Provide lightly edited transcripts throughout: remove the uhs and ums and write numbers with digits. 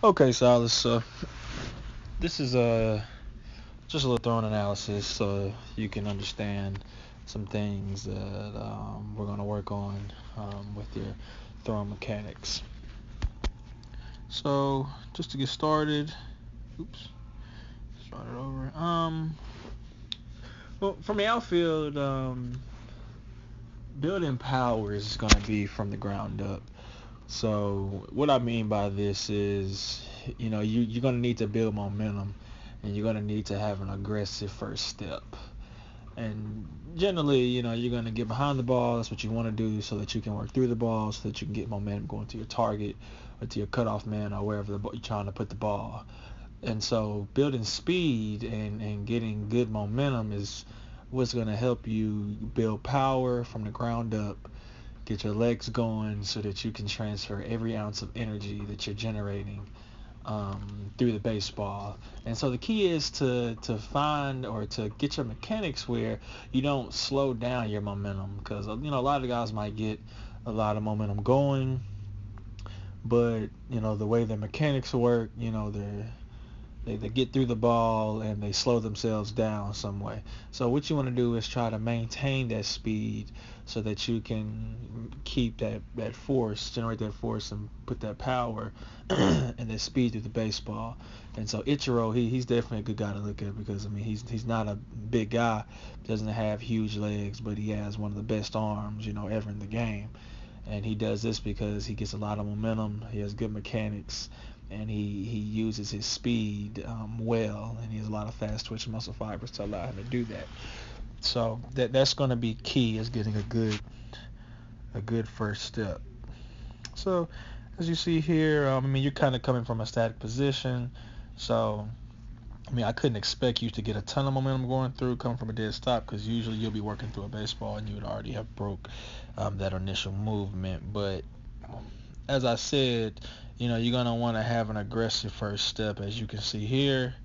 Okay, Silas. So this is just a little throwing analysis so you can understand some things that we're gonna work on with your throwing mechanics. So just to get started, oops, start it over. Well, from the outfield, building power is gonna be from the ground up. So what I mean by this is, you're gonna need to build momentum, and you're gonna need to have an aggressive first step. And generally, you're gonna get behind the ball. That's what you want to do, so that you can work through the ball, so that you can get momentum going to your target, or to your cutoff man, or wherever you're trying to put the ball. And so building speed and getting good momentum is what's gonna help you build power from the ground up, get your legs going so that you can transfer every ounce of energy that you're generating through the baseball. And so the key is to find or to get your mechanics where you don't slow down your momentum, because a lot of guys might get a lot of momentum going, but the way the mechanics work, they get through the ball and they slow themselves down some way. So what you want to do is try to maintain that speed so that you can keep that force, generate that force, and put that power and that speed through the baseball. And so Ichiro, he's definitely a good guy to look at, because he's not a big guy, doesn't have huge legs, but he has one of the best arms ever in the game. And he does this because he gets a lot of momentum. He has good mechanics, and he uses his speed well, and he has a lot of fast twitch muscle fibers to allow him to do that. So that's going to be key, is getting a good first step. So as you see here, you're kind of coming from a static position, so I couldn't expect you to get a ton of momentum going through, coming from a dead stop, because usually you'll be working through a baseball and you would already have broke that initial movement. But as I said, you're gonna want to have an aggressive first step. As you can see here,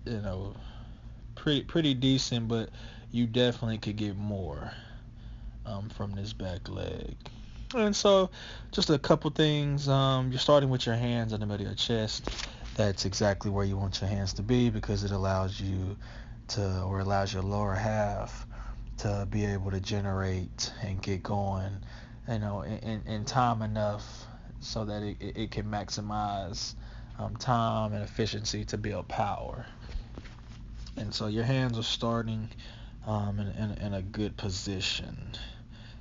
you know, pretty decent, but you definitely could get more from this back leg. And so, just a couple things. You're starting with your hands in the middle of your chest. That's exactly where you want your hands to be, because it allows you or allows your lower half to be able to generate and get going, in time enough so that it can maximize time and efficiency to build power. And so your hands are starting in a good position.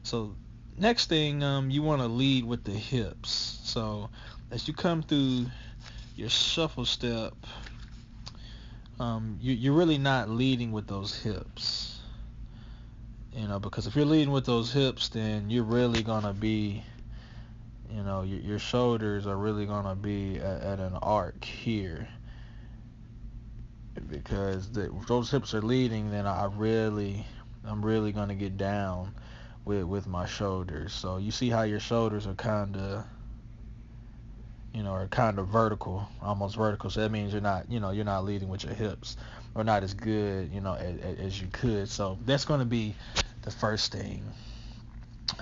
So next thing, you want to lead with the hips. So as you come through your shuffle step, you're really not leading with those hips. Because if you're leading with those hips, then you're really gonna be, your shoulders are really gonna be at an arc here, because if those hips are leading, then I'm really gonna get down with my shoulders. So you see how your shoulders are kind of vertical, almost vertical. So that means you're not leading with your hips, or not as good, as you could. So that's going to be the first thing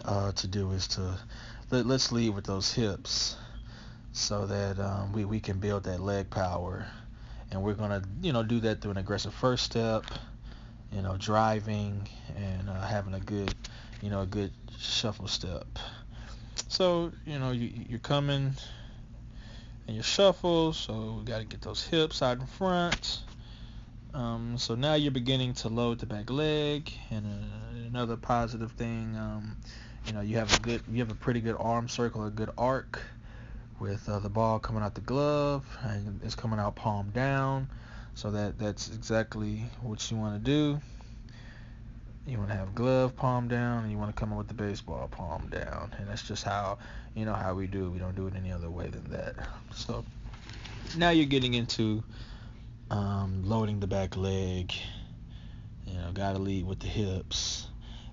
to do, is to let's lead with those hips, so that we can build that leg power. And we're going to do that through an aggressive first step, driving, and having a good shuffle step. So you're coming and your shuffle, so we got to get those hips out in front. So now you're beginning to load the back leg, and another positive thing, you have a pretty good arm circle, a good arc, with the ball coming out the glove, and it's coming out palm down. So that's exactly what you want to do. You want to have glove palm down, and you want to come in with the baseball palm down, and that's just how we do it. We don't do it any other way than that. So now you're getting into loading the back leg. Got to lead with the hips,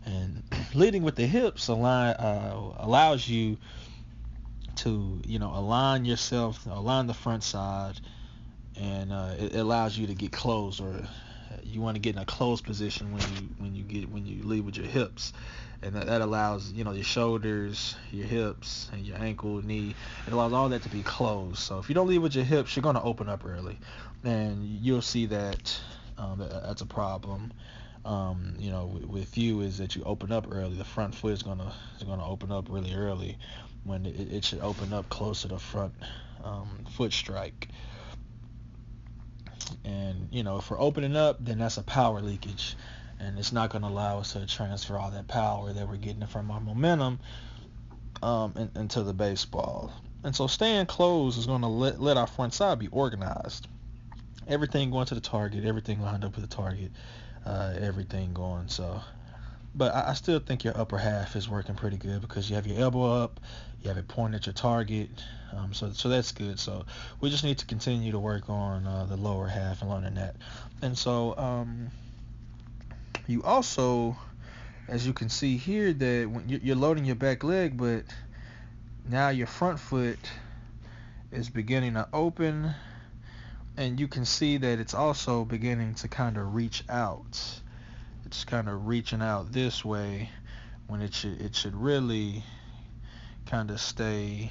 and leading with the hips allows you to align yourself, align the front side, and it allows you to get closer you want to get in a closed position when you lead with your hips, and that allows your shoulders, your hips, and your ankle, knee. It allows all that to be closed. So if you don't lead with your hips, you're going to open up early, and you'll see that that's a problem. With you is that you open up early. The front foot is gonna open up really early when it should open up close to the front foot strike. And if we're opening up, then that's a power leakage, and it's not going to allow us to transfer all that power that we're getting from our momentum into the baseball. And so staying closed is going to let our front side be organized. Everything going to the target, everything lined up with the target, everything going. So, but I still think your upper half is working pretty good because you have your elbow up, you have it pointed at your target. So that's good. So we just need to continue to work on the lower half and learning that. And so you also, as you can see here, that when you're loading your back leg, but now your front foot is beginning to open, and you can see that it's also beginning to kind of reach out. It's kind of reaching out this way when it should really kind of stay.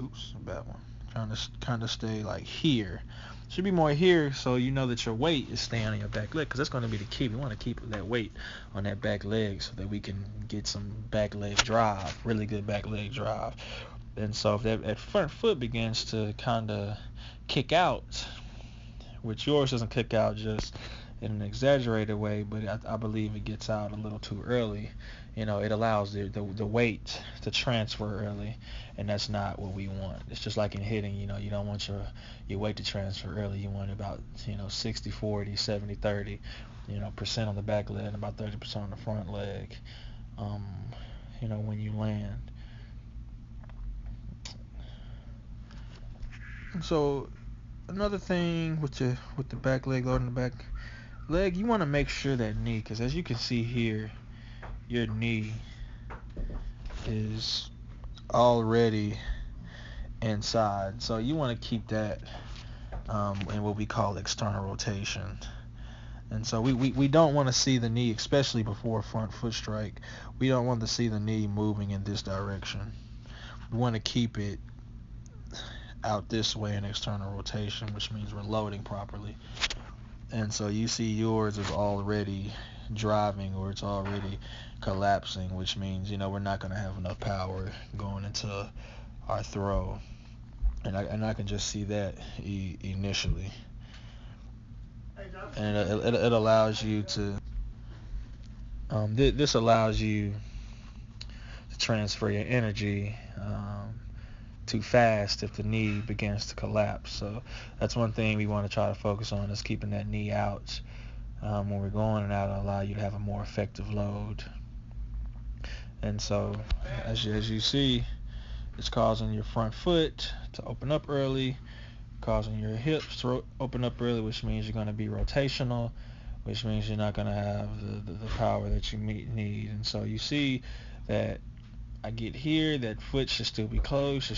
Oops, bad one. Kind of stay like here. Should be more here, so you know that your weight is staying on your back leg, because that's going to be the key. We want to keep that weight on that back leg so that we can get some back leg drive, really good back leg drive. And so if that front foot begins to kind of kick out, which yours doesn't kick out just in an exaggerated way, but I believe it gets out a little too early. It allows the weight to transfer early, and that's not what we want. It's just like in hitting, you don't want your weight to transfer early. You want about 60-40, 70-30, percent on the back leg and about 30% on the front leg. When you land. So another thing with the back leg, loading the back leg, you want to make sure that knee, because as you can see here, your knee is already inside, so you want to keep that in what we call external rotation. And so we don't want to see the knee, especially before a front foot strike, we don't want to see the knee moving in this direction. We want to keep it out this way in external rotation, which means we're loading properly. And so you see yours is already driving, or it's already collapsing, which means we're not going to have enough power going into our throw. And I can just see that initially. And it allows you to this allows you to transfer your energy too fast if the knee begins to collapse. So that's one thing we want to try to focus on, is keeping that knee out when we're going, and that'll allow you to have a more effective load. And so as you see, it's causing your front foot to open up early, causing your hips to open up early, which means you're going to be rotational, which means you're not going to have the power that you need. And so you see that I get here, that foot should still be closed,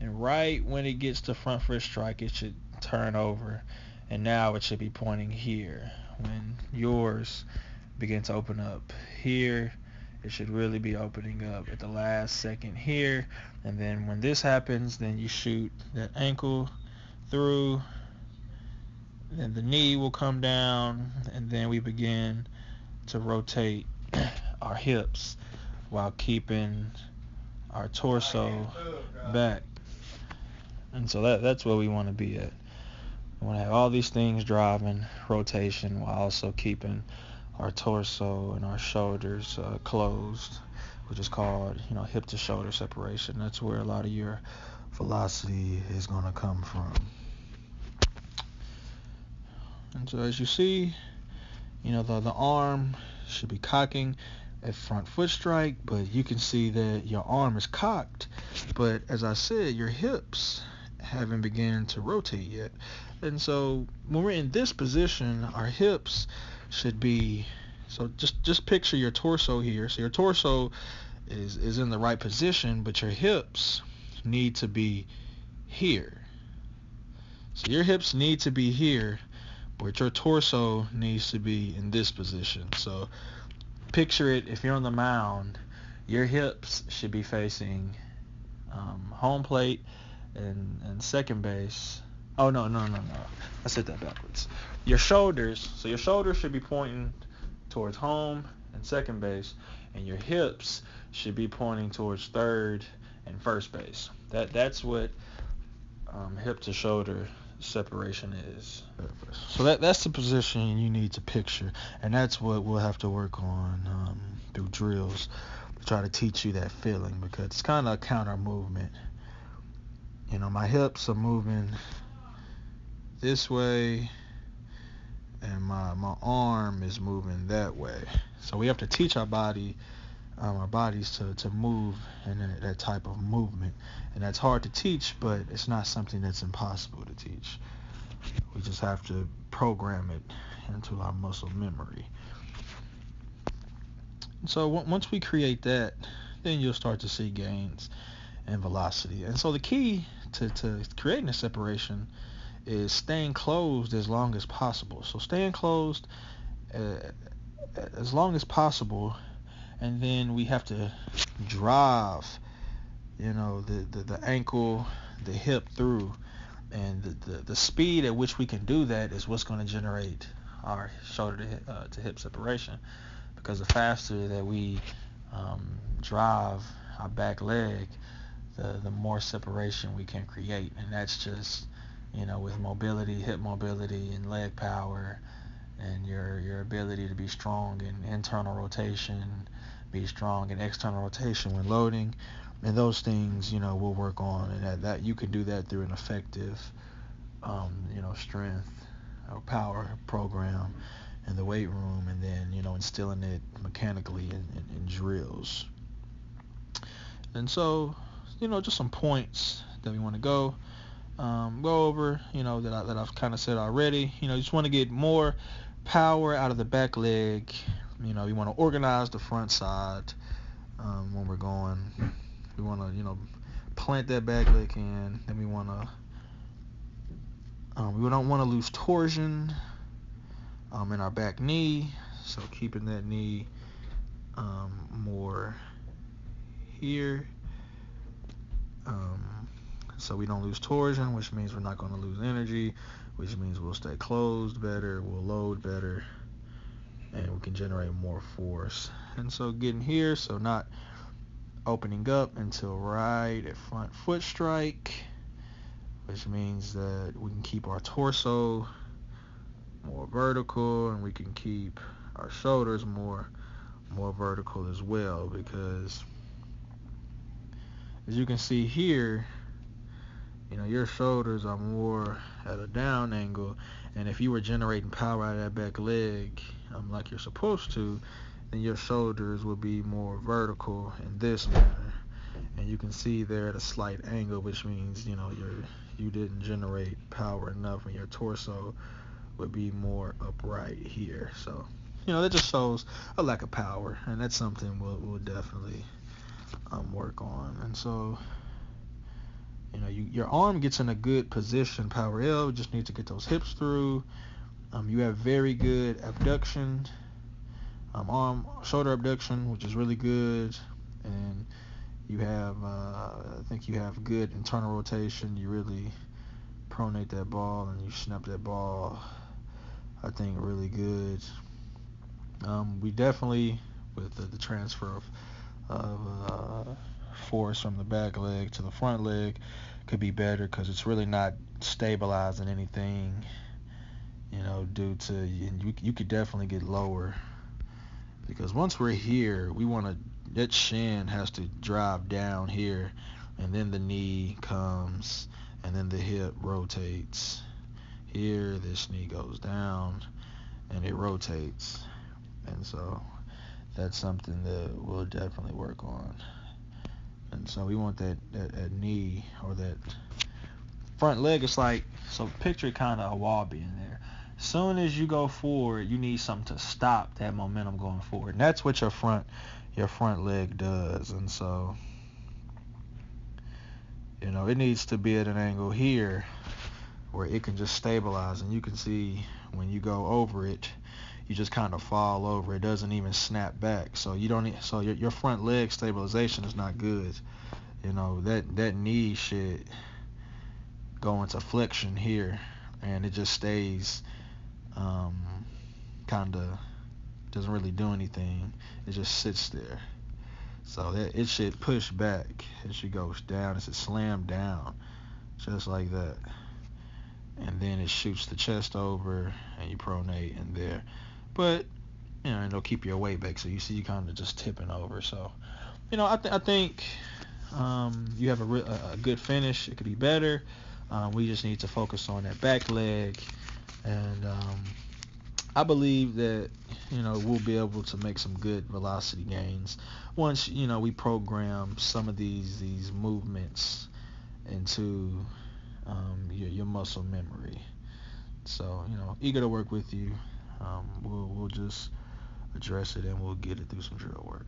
and right when it gets to front foot strike, it should turn over, and now it should be pointing here. When yours begin to open up here, it should really be opening up at the last second here. And then when this happens, then you shoot that ankle through, then the knee will come down, and then we begin to rotate our hips while keeping our torso back. And so that's where we want to be at. We want to have all these things driving rotation while also keeping our torso and our shoulders closed, which is called hip to shoulder separation. That's where a lot of your velocity is going to come from. And so as you see, the arm should be cocking at front foot strike, but you can see that your arm is cocked, but as I said, your hips haven't begun to rotate yet. And so when we're in this position, our hips should be, so just picture your torso here. So your torso is in the right position, but your hips need to be here. So your hips need to be here, but your torso needs to be in this position. So picture it, if you're on the mound, your hips should be facing home plate and second base. Oh, no. I said that backwards. Your shoulders should be pointing towards home and second base, and your hips should be pointing towards third and first base. That's what hip to shoulder separation is. So that's the position you need to picture, and that's what we'll have to work on through drills to try to teach you that feeling, because it's kind of a counter movement. My hips are moving this way, and my arm is moving that way. So we have to teach our bodies to move in that type of movement. And that's hard to teach, but it's not something that's impossible to teach. We just have to program it into our muscle memory. So once we create that, then you'll start to see gains in velocity. And so the key to creating a separation is staying closed as long as possible. So staying closed as long as possible, and then we have to drive, the ankle, the hip through, and the speed at which we can do that is what's going to generate our shoulder to hip separation. Because the faster that we drive our back leg, the more separation we can create, and that's just with mobility, hip mobility, and leg power, and your ability to be strong in internal rotation, be strong in external rotation when loading, and those things we'll work on, and that you can do that through an effective strength or power program in the weight room, and then instilling it mechanically in drills. And so just some points that we want to go over, that I've kind of said already. You just want to get more power out of the back leg. We want to organize the front side when we're going. We want to, plant that back leg in. Then we want to, we don't want to lose torsion in our back knee. So keeping that knee more here. So we don't lose torsion, which means we're not going to lose energy, which means we'll stay closed better, we'll load better, and we can generate more force. And so getting here, so not opening up until right at front foot strike, which means that we can keep our torso more vertical, and we can keep our shoulders more vertical as well, because as you can see here, your shoulders are more at a down angle, and if you were generating power out of that back leg like you're supposed to, then your shoulders would be more vertical in this manner, and you can see they're at a slight angle, which means you didn't generate power enough, and your torso would be more upright here. So that just shows a lack of power, and that's something we'll definitely work on. And so your arm gets in a good position, power L. Just need to get those hips through. You have very good abduction, shoulder abduction, which is really good, and you have I think you have good internal rotation. You really pronate that ball and you snap that ball, I think, really good. We definitely, with the transfer of force from the back leg to the front leg, could be better, because it's really not stabilizing anything, due to, you could definitely get lower, because once we're here, that shin has to drive down here, and then the knee comes, and then the hip rotates here, this knee goes down, and it rotates. And so that's something that we'll definitely work on. And so we want that knee, or that front leg. It's like, so picture kind of a wall being there. As soon as you go forward, you need something to stop that momentum going forward, and that's what your front leg does. And so it needs to be at an angle here, where it can just stabilize, and you can see when you go over it, you just kind of fall over. It doesn't even snap back. So you don't. So your front leg stabilization is not good. That knee should go into flexion here, and it just stays, kind of doesn't really do anything. It just sits there. So it should push back. It should go down. It should slam down, just like that. And then it shoots the chest over, and you pronate in there. But it'll keep your weight back. So you see, you kind of just tipping over. So I think you have a good finish. It could be better. We just need to focus on that back leg, and I believe that we'll be able to make some good velocity gains once we program some of these movements into your muscle memory. So eager to work with you. We'll just address it, and we'll get it through some drill work.